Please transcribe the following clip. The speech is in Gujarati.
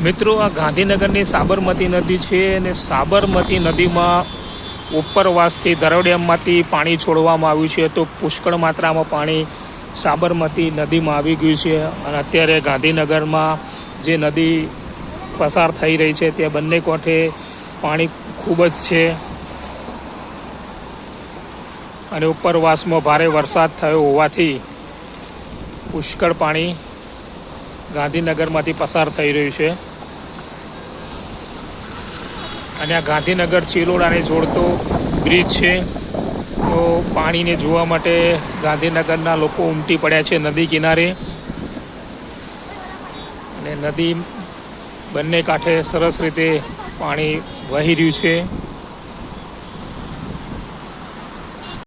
મિત્રો, આ ગાંધીનગરની સાબરમતી નદી છે અને સાબરમતી નદીમાં ઉપરવાસથી ધરોઈ ડેમમાંથી પાણી છોડવામાં આવ્યું છે. તો પુષ્કળ માત્રામાં પાણી સાબરમતી નદીમાં આવી ગયું છે અને અત્યારે ગાંધીનગરમાં જે નદી પસાર થઈ રહી છે તે બંને કાંઠે પાણી ખૂબ જ છે અને ઉપરવાસમાં ભારે વરસાદ થયો હોવાથી પુષ્કળ પાણી ગાંધીનગરમાંથી પસાર થઈ રહ્યું છે. અને આ ગાંધીનગર ચિલોડાને જોડતો બ્રિજ છે. તો પાણીને જોવા માટે ગાંધીનગરના લોકો ઉમટી પડ્યા છે નદી કિનારે. અને નદી બંને કાંઠે સરસ રીતે પાણી વહી રહ્યું છે.